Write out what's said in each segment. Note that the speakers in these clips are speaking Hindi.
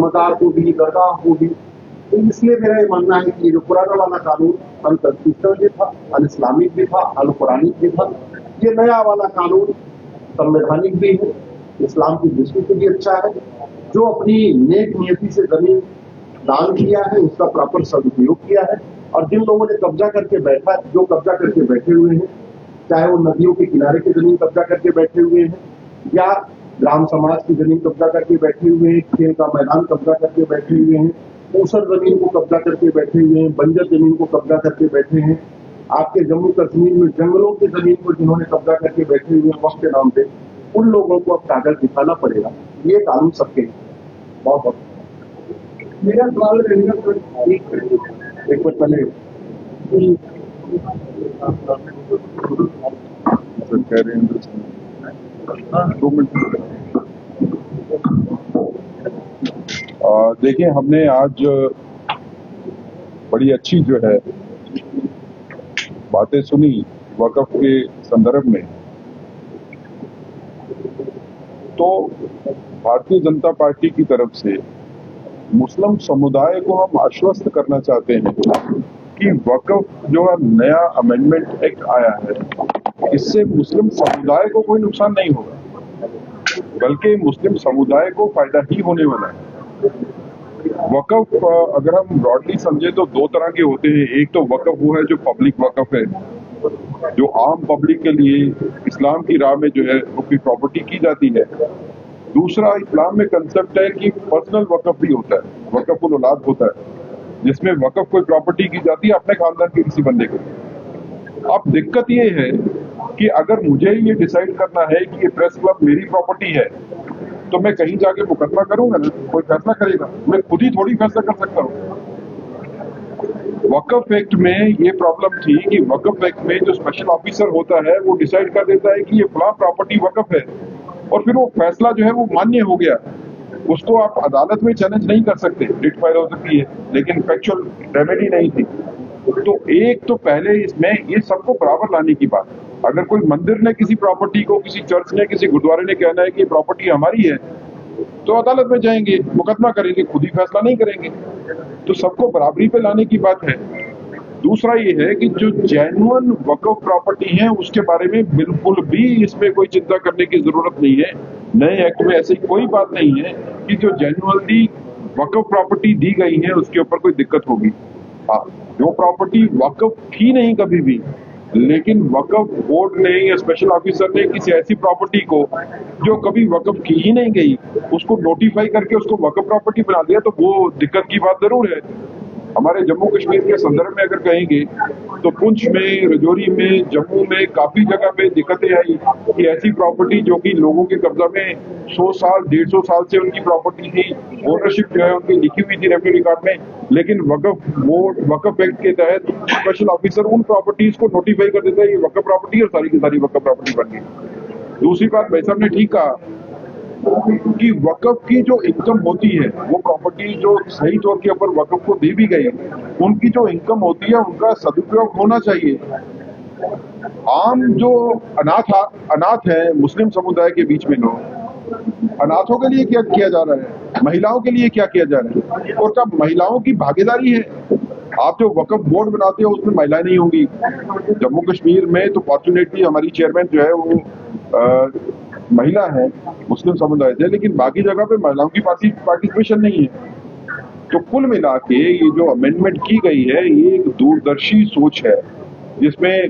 समझदार को भी, गद्दार को भी। तो इसलिए मेरा ये मानना है कि ये जो पुराना वाला कानून अनकॉन्स्टिट्यूशनल भी था, अनइस्लामिक भी था, अनकुरानिक भी था। ये नया वाला कानून संवैधानिक भी है, इस्लाम की दृष्टि से भी अच्छा है। जो अपनी नेक नियति से जमीन दान किया है उसका प्रॉपर सदुपयोग किया है, और जिन लोगों ने कब्जा करके बैठे हुए हैं, चाहे वो नदियों के किनारे की जमीन कब्जा करके बैठे हुए हैं या ग्राम समाज की जमीन कब्जा करके बैठे हुए हैं, खेल का मैदान कब्जा करके बैठे हुए हैं, ऊसर जमीन को कब्जा करके बैठे हुए हैं, बंजर जमीन को कब्जा करके बैठे हैं, आपके जम्मू कश्मीर में जंगलों की जमीन को जिन्होंने कब्जा करके बैठे हुए हैं वक्त के नाम पे, उन लोगों को अब कागज दिखाना पड़ेगा। ये कानून सबके हैं। बहुत बहुत मेरा सवाल एक मिनट पहले देखिए, हमने आज बड़ी अच्छी जो है बातें सुनी वक़्फ़ के संदर्भ में। तो भारतीय जनता पार्टी की तरफ से मुस्लिम समुदाय को हम आश्वस्त करना चाहते हैं कि वक़्फ़ जो नया अमेंडमेंट एक्ट आया है, इससे मुस्लिम समुदाय को कोई नुकसान नहीं होगा, बल्कि मुस्लिम समुदाय को फायदा ही होने वाला है। वक़्फ़ अगर हम ब्रॉडली समझे तो दो तरह के होते हैं। एक तो वक़्फ़ वो है जो पब्लिक वक़्फ़ है, जो आम पब्लिक के लिए इस्लाम की राह में जो है अपनी प्रॉपर्टी की जाती है। दूसरा इस्लाम में कंसेप्ट है कि पर्सनल वक़्फ़ भी होता है, वक़्फ़ुल औलाद होता है, जिसमें वक़्फ़ कोई प्रॉपर्टी की जाती है अपने खानदान के किसी बंदे को। अब दिक्कत ये है कि अगर मुझे ये डिसाइड करना है कि ये प्रेस क्लब मेरी प्रॉपर्टी है, तो मैं कहीं जाके मुकदमा करूंगा ना, कोई फैसला करेगा? मैं खुद ही थोड़ी फैसला कर सकता हूँ। वक़्फ़ एक्ट में ये प्रॉब्लम थी कि वक़्फ़ एक्ट में जो स्पेशल ऑफिसर होता है वो डिसाइड कर देता है कि ये फलां प्रॉपर्टी वक़्फ़ है, और फिर वो फैसला जो है वो मान्य हो गया, उसको आप अदालत में चैलेंज नहीं कर सकते। रिट फाइल हो सकती है, लेकिन फैक्चुअल रेमेडी नहीं थी। तो एक तो पहले इसमें ये सबको बराबर लाने की बात। अगर कोई मंदिर ने किसी प्रॉपर्टी को, किसी चर्च ने, किसी गुरुद्वारे ने कहना है कि ये प्रॉपर्टी हमारी है, तो अदालत में जाएंगे, मुकदमा करेंगे, खुद ही फैसला नहीं करेंगे। तो सबको बराबरी पे लाने की बात है। दूसरा ये है कि जो जेन्युइन वक़्फ़ प्रॉपर्टी है उसके बारे में बिल्कुल भी इसमें कोई चिंता करने की जरूरत नहीं है। नए एक्ट में ऐसी कोई बात नहीं है कि जो जेन्युइनली वक़्फ़ प्रॉपर्टी दी गई है उसके ऊपर कोई दिक्कत होगी। हाँ, जो प्रॉपर्टी वक़्फ़ थी नहीं कभी भी, लेकिन वक़्फ़ बोर्ड ने या स्पेशल ऑफिसर ने किसी ऐसी प्रॉपर्टी को जो कभी वक़्फ़ की ही नहीं गई, उसको नोटिफाई करके उसको वक़्फ़ प्रॉपर्टी बना दिया, तो वो दिक्कत की बात जरूर है। हमारे जम्मू कश्मीर के संदर्भ में अगर कहेंगे तो पुंछ में, रजौरी में, जम्मू में काफी जगह पे दिक्कतें आई कि ऐसी प्रॉपर्टी जो कि लोगों के कब्जा में 100 साल 150 साल से उनकी प्रॉपर्टी थी, ओनरशिप जो है उनकी लिखी हुई थी रेवेन्यू रिकॉर्ड में, लेकिन वक़्फ़ बोर्ड, वक़्फ़ एक्ट के तहत स्पेशल ऑफिसर उन प्रॉपर्टीज को नोटिफाई कर देता है ये वक़्फ़ प्रॉपर्टी, और सारी की सारी वक़्फ़ प्रॉपर्टी बन गई। दूसरी बात, भाई साहब ने ठीक कहा कि वक़्फ़ की जो इनकम होती है, वो प्रॉपर्टी जो सही तौर के ऊपर वक़्फ़ को दी भी गई, उनकी जो इनकम होती है उनका सदुपयोग होना चाहिए। आम जो अनाथ है मुस्लिम समुदाय के बीच में लोग, अनाथों के लिए क्या किया जा रहा है, महिलाओं के लिए क्या किया जा रहा है, और क्या महिलाओं की भागीदारी है? आप जो वक़्फ़ बोर्ड बनाते हो उसमें महिलाएं नहीं होंगी। जम्मू कश्मीर में तो फॉर्चुनेटली हमारी चेयरमैन जो है वो महिला है, मुस्लिम समुदाय से, लेकिन बाकी जगह पे महिलाओं की पार्टिसिपेशन नहीं है। तो कुल मिला के ये जो अमेंडमेंट की गई है ये एक दूरदर्शी सोच है, जिसमें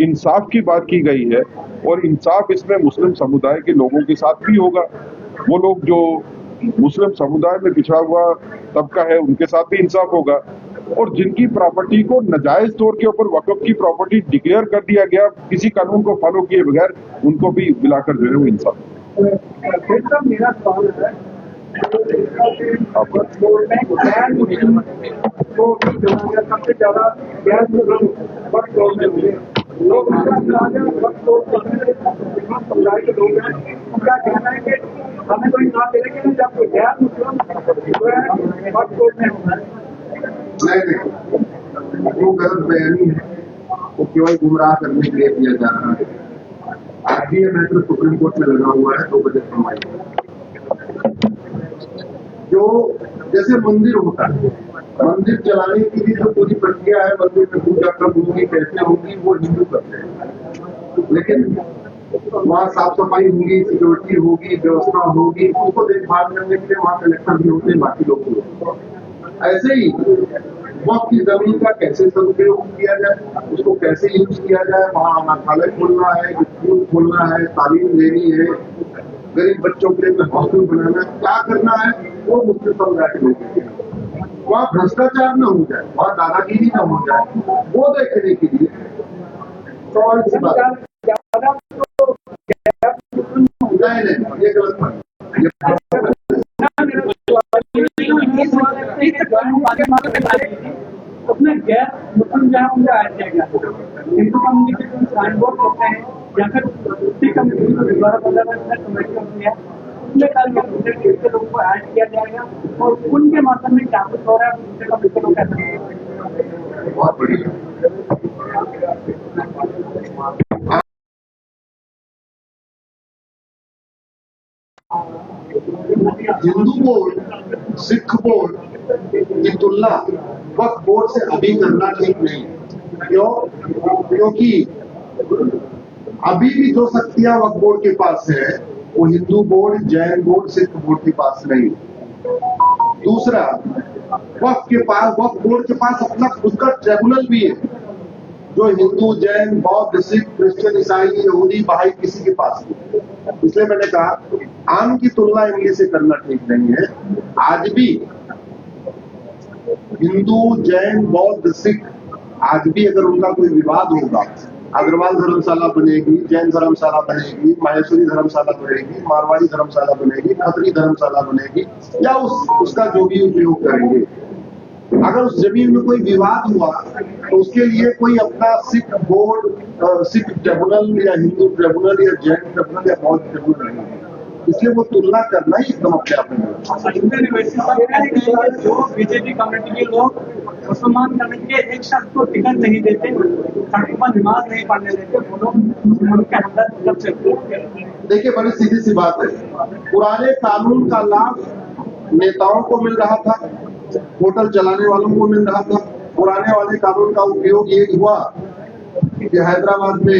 इंसाफ की बात की गई है, और इंसाफ इसमें मुस्लिम समुदाय के लोगों के साथ भी होगा। वो लोग जो मुस्लिम समुदाय में पिछड़ा हुआ तबका है उनके साथ भी इंसाफ होगा, और जिनकी प्रॉपर्टी को नाजायज तौर के ऊपर वक़्फ़ की प्रॉपर्टी डिक्लेयर कर दिया गया किसी कानून को फॉलो किए बगैर, उनको भी मिलाकर जो है वो इंसाफ। मेरा सवाल है सबसे ज्यादा गैस लोग समुदाय के लोग हैं, उनका कहना है कि हमें कोई इंसाफ देने के लिए जब कोई गैर मुस्लिम वक्त कोर्ट में होना है। वो गलत बयानी है, वो केवल गुमराह करने के लिए किया जा रहा है। आज भी ये मैटर सुप्रीम कोर्ट में लगा हुआ है, 2 बजे सुनवाई। जो जैसे मंदिर होता है, मंदिर चलाने की भी जो पूरी प्रक्रिया है, मंदिर में पूजा कब होगी, कैसे होगी, वो हिंदू करते हैं। लेकिन वहाँ साफ सफाई होगी, सिक्योरिटी होगी, व्यवस्था होगी, उसको देखभाल करने के लिए वहाँ कलेक्टर भी होते हैं, बाकी लोग भी होते हैं। ऐसे ही वक्त की जमीन का कैसे सदुपयोग किया जाए, उसको कैसे यूज किया जाए, वहाँ अनाथालय खोलना है, स्कूल खोलना है, तालीम देनी है, गरीब बच्चों के लिए हॉस्टल बनाना है, क्या करना है, वो मुस्लिम समुदाय के लोग। वहाँ भ्रष्टाचार न हो जाए, वहाँ दादागिरी न हो जाए, वो देखने के लिए तो सी बात नहीं, ये गलत बात अपने गैर मुस्लिम जहाँ उनका ऐड किया गया हिंदू कम्युनिटी को साइन बोर्ड करते हैं या फिर दूसरी कम्युनिटी को दोबारा कमेटी होती है उसमें कल या दूसरे देश के लोगों को ऐड किया जाएगा और उनके माध्यम में क्या कुछ हो रहा है दूसरे कम्युनिटी को कैसे बहुत बढ़िया। हिंदू बोर्ड सिख बोर्ड की तुलना वक्फ बोर्ड से अभी करना ठीक नहीं। क्यों? क्योंकि अभी भी जो शक्तियां वक्फ बोर्ड के पास है वो Hindu board, Jain board, Sikh board के पास नहीं। दूसरा, वक्फ बोर्ड के पास अपना खुद का ट्रिब्यूनल भी है जो हिंदू, जैन, बौद्ध, सिख, क्रिश्चियन, ईसाई, यहूदी, बहाई किसी के पास नहीं। इसलिए मैंने कहा आम की तुलना इंग्लिश से करना ठीक नहीं है। आज भी हिंदू, जैन, बौद्ध, सिख आज भी अगर उनका कोई विवाद होगा, अग्रवाल धर्मशाला बनेगी, जैन धर्मशाला बनेगी, माहेश्वरी धर्मशाला बनेगी, मारवाड़ी धर्मशाला बनेगी, खत्री धर्मशाला बनेगी या उसका जो भी उपयोग करेंगे, अगर उस जमीन में कोई विवाद हुआ तो उसके लिए कोई अपना सिख बोर्ड, सिख ट्रिब्यूनल या हिंदू ट्रिब्यूनल या जैन ट्रिब्यूनल या बौद्ध ट्रिब्यूनल नहीं है। इसलिए वो तुलना करना ही एकदम अपने आप में। जो बीजेपी कम्युनिटी के लोग मुसलमान कम्युनिटी के एक शख्स को टिकट नहीं देते, सड़क पर नमाज नहीं पढ़ने देते, वो लोग मुसलमान के अंदर कब सकते। देखिए, बड़ी सीधी सी बात है, पुराने कानून का लाभ नेताओं को मिल रहा था, होटल चलाने वालों को मिल रहा था। पुराने वाले कानून का उपयोग ये हुआ कि हैदराबाद में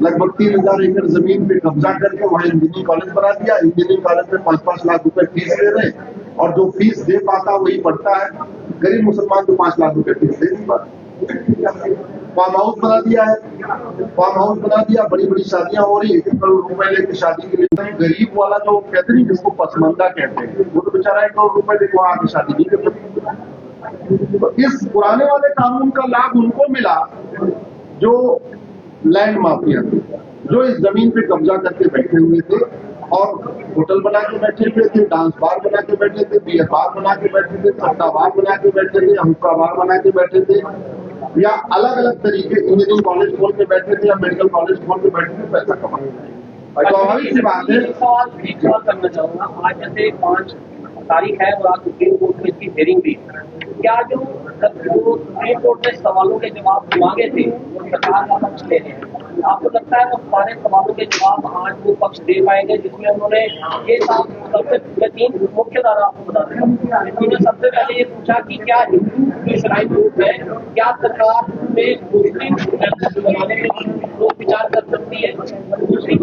लगभग 3,000 एकड़ जमीन पे कब्जा करके वहां इंजीनियरिंग कॉलेज बना दिया। इंजीनियरिंग कॉलेज में 5-5 लाख रुपए फीस ले रहे और जो फीस दे पाता वही पढ़ता है। गरीब मुसलमान को 5 लाख रुपए फीस दे नहीं पाता। फार्म हाउस बना दिया है, फार्म हाउस बना दिया, बड़ी बड़ी शादियां हो रही, 1 करोड़ रुपए लेके शादी के लिए। गरीब वाला जो कहते नहीं, जिसको पसमंदा कहते हैं, वो तो बेचारा 1 करोड़ रुपए लेके वहां आके शादी नहीं कर सकते। तो इस पुराने वाले कानून का लाभ उनको मिला जो लैंड माफिया थे, जो इस जमीन पे कब्जा करके बैठे हुए थे और होटल बना के बैठे हुए थे, डांस बार बना के बैठे थे, बीयर बार बना के बैठे थे, सट्टा बार बना के बैठे थे, हुक्का बार बना के बैठे थे, या अलग अलग तरीके इंजीनियरिंग कॉलेज खोल के बैठे थे या मेडिकल कॉलेज खोल के बैठे थे, पैसा कमाए। स्वाभाविक सी बात है। एक सवाल करना चाहूंगा। आज जैसे 5 तारीख है और आज सुप्रीम कोर्ट में इसकी हियरिंग भी, क्या जो सुप्रीम कोर्ट में सवालों के जवाब मांगे थे वो सरकार का पक्ष ले रहे हैं, आपको लगता है वो सारे सवालों के जवाब आज वो पक्ष दे पाएंगे, जिसमें उन्होंने ये सबसे 3 मुख्य धारा आपको बता दें। उन्होंने सबसे पहले ये पूछा कि क्या हिंदू जो श्राइन बोर्ड है, क्या सरकार में मुस्लिम बनाने में लोग विचार कर सकती है। दूसरी